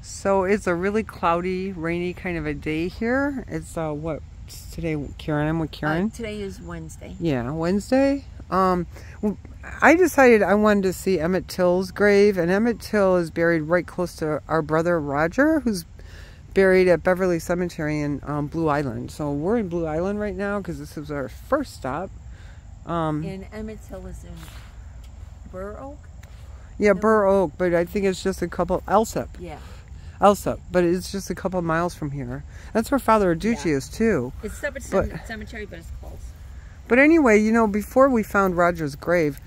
So it's a really cloudy, rainy kind of a day here. It's what's today, Karen? I'm with Karen. Today is Wednesday. Yeah, Wednesday. I decided I wanted to see Emmett Till's grave, and Emmett Till is buried right close to our brother Roger, who's buried at Beverly Cemetery in Blue Island. So we're in Blue Island right now because this is our first stop. And Emmett Till is in Burr Oak? Yeah, Burr Oak, but I think it's just a couple, Elsip. Yeah. Elsip, but it's just a couple miles from here. That's where Father Aducci is too. It's a separate cemetery, but it's close. But anyway, you know, before we found Roger's grave,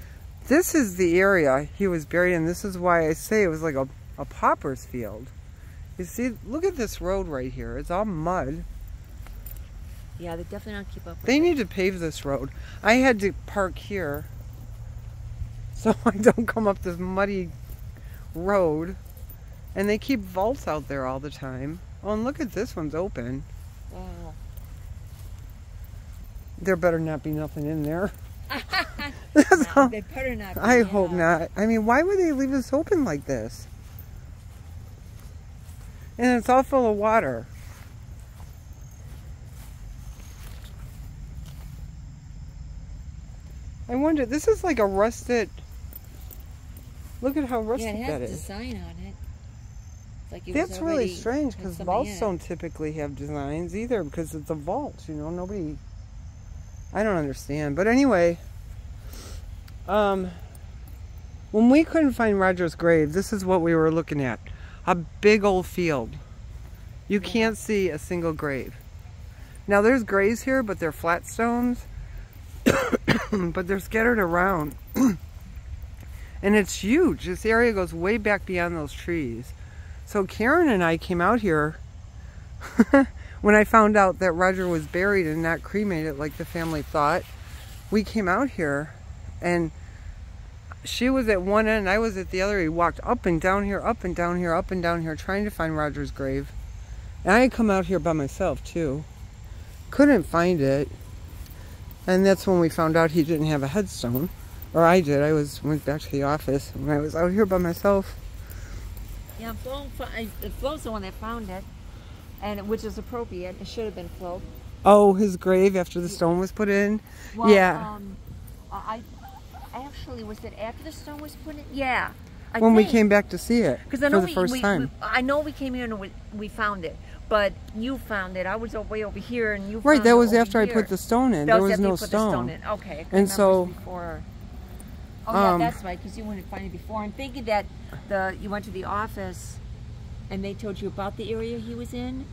this is the area he was buried in. This is why I say it was like a pauper's field. You see, look at this road right here. It's all mud. Yeah, they definitely don't keep up with They need to pave this road. I had to park here so I don't come up this muddy road. And they keep vaults out there all the time. Oh, and look at this one's open. Wow. There better not be nothing in there. No, they better not be. I hope not. I mean, why would they leave this open like this? And it's all full of water. I wonder, this is like a rusted... Look at how rusted that is. Yeah, it has a design on it. Like That's really strange because vaults don't typically have designs either because it's a vault, you know, nobody... I don't understand. But anyway, when we couldn't find Roger's grave, this is what we were looking at. A big old field. You can't see a single grave. Now there's graves here, but they're flat stones. But they're scattered around. And it's huge. This area goes way back beyond those trees. So Karen and I came out here when I found out that Roger was buried and not cremated like the family thought. We came out here and she was at one end, I was at the other. We walked up and down here, up and down here, up and down here, trying to find Roger's grave. And I had come out here by myself too. Couldn't find it. And that's when we found out he didn't have a headstone. Or I did. Went back to the office when I was out here by myself. Yeah, Flo's the one that found it, and which is appropriate. It should have been Flo. Oh, his grave after the stone was put in? Well, yeah. I actually, was it after the stone was put in? Yeah. When we came back to see it for the first time. I know we came here and we found it, but you found it. I was way over here, and you right. Found that it was over after here. I put the stone in. That there was was no put stone. The stone in. Okay. And so. Before. Oh yeah, that's right. Because you wouldn't find it before. I'm thinking that you went to the office, and they told you about the area he was in,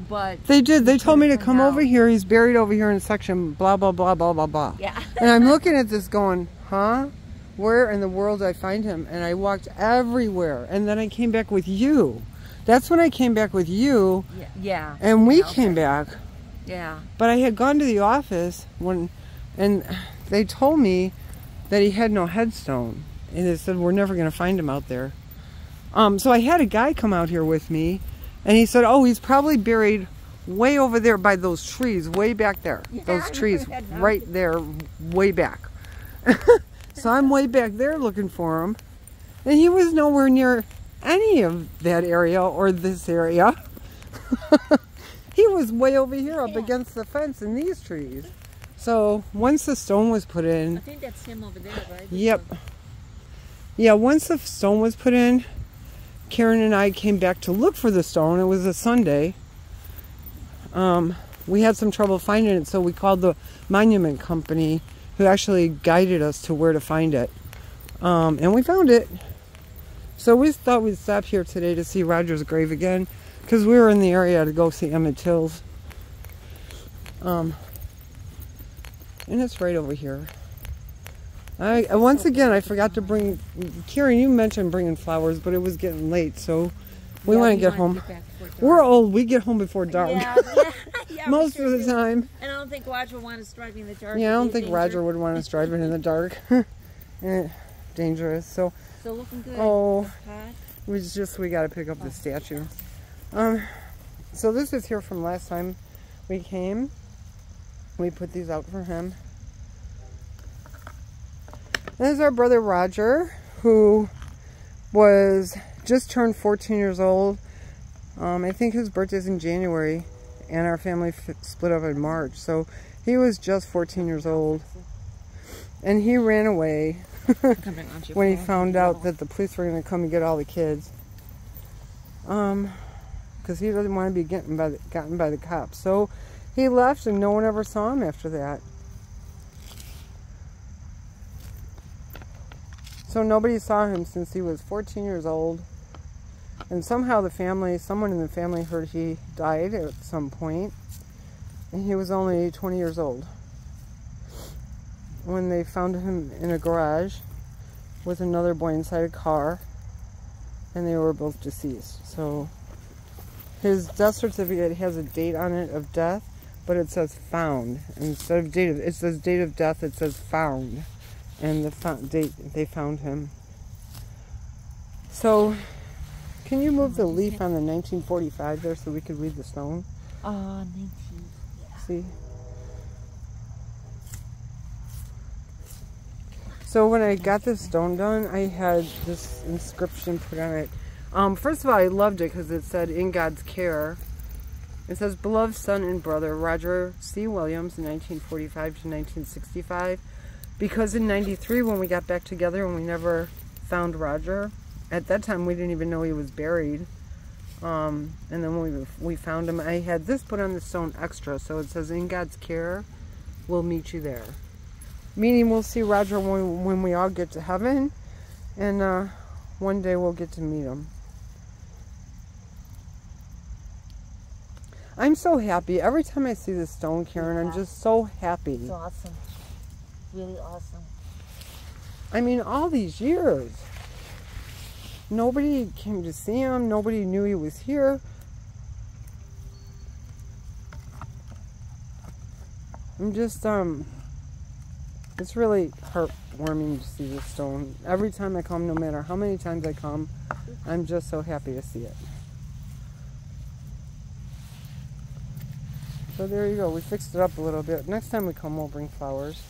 but they did. They told me to come over here. He's buried over here in section blah blah blah blah blah blah. Yeah. And I'm looking at this, going, huh? Where in the world did I find him? And I walked everywhere, and then I came back with you. That's when I came back with you. Yeah. And we came back. Yeah. But I had gone to the office and they told me that he had no headstone. And they said, we're never going to find him out there. So I had a guy come out here with me, and he said, oh, he's probably buried way over there by those trees, way back there. Yeah, those trees right there, way back. So I'm way back there looking for him. And he was nowhere near any of that area or this area. He was way over here up against the fence in these trees. So once the stone was put in... I think that's him over there, right? Yep. Yeah, once the stone was put in, Karen and I came back to look for the stone. It was a Sunday. We had some trouble finding it, so we called the monument company, who actually guided us to where to find it. And we found it. So we thought we'd stop here today to see Roger's grave again, because we were in the area to go see Emmett Till's. And it's right over here. Once again, I forgot to bring... Karen, you mentioned bringing flowers, but it was getting late, so we want to get home. We're old. We get home before dark. Yeah, most of the time. And I don't think Roger would want us driving in the dark. Yeah, I don't think Roger would want us driving in the dark. Dangerous. So looking good. Oh, we got to pick up the statue. So this is here from last time we came. We put these out for him. This is our brother Roger, who was just turned 14 years old I think his birthday's in January, and our family split up in March. So he was just 14 years old, and he ran away when he found out that the police were going to come and get all the kids. Because he didn't want to be gotten by the cops. So he left, and no one ever saw him after that. So nobody saw him since he was 14 years old. And somehow someone in the family heard he died at some point. And he was only 20 years old when they found him in a garage with another boy inside a car. And they were both deceased. So his death certificate has a date on it of death, but it says found. Instead of it says date of death, it says found. And the date they found him. So, can you move the leaf on the 1945 there so we could read the stone? 19. Yeah. See? So when I got this stone done, I had this inscription put on it. First of all, I loved it because it said, "In God's care." It says, "Beloved son and brother, Roger C. Williams, 1945 to 1965. Because in 93, when we got back together and we never found Roger, at that time we didn't even know he was buried. And then when we found him, I had this put on the stone extra. So it says, "In God's care, we'll meet you there." Meaning we'll see Roger when we all get to heaven. And one day we'll get to meet him. I'm so happy. Every time I see this stone, Karen, I'm just so happy. It's awesome. Really awesome. I mean, all these years, nobody came to see him. Nobody knew he was here. I'm just, it's really heartwarming to see this stone. Every time I come, no matter how many times I come, I'm just so happy to see it. So there you go. We fixed it up a little bit. Next time we come, we'll bring flowers.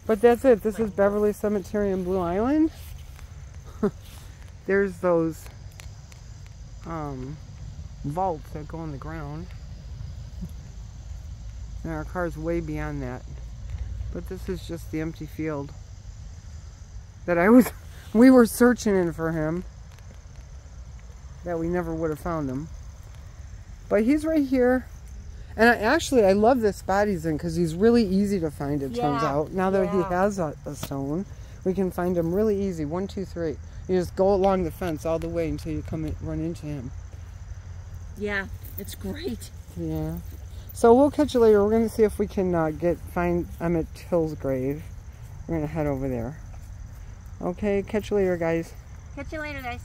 But that's it. This is Beverly Cemetery in Blue Island. There's those vaults that go on the ground. And our car's way beyond that. But this is just the empty field that we were searching in for him. That we never would have found him. But he's right here. And I love this spot he's in because he's really easy to find, it turns out. Now that he has a stone, we can find him really easy. 1, 2, 3. You just go along the fence all the way until you run into him. Yeah, it's great. Yeah. So we'll catch you later. We're going to see if we can find Emmett Till's grave. We're going to head over there. Okay, catch you later, guys. Catch you later, guys.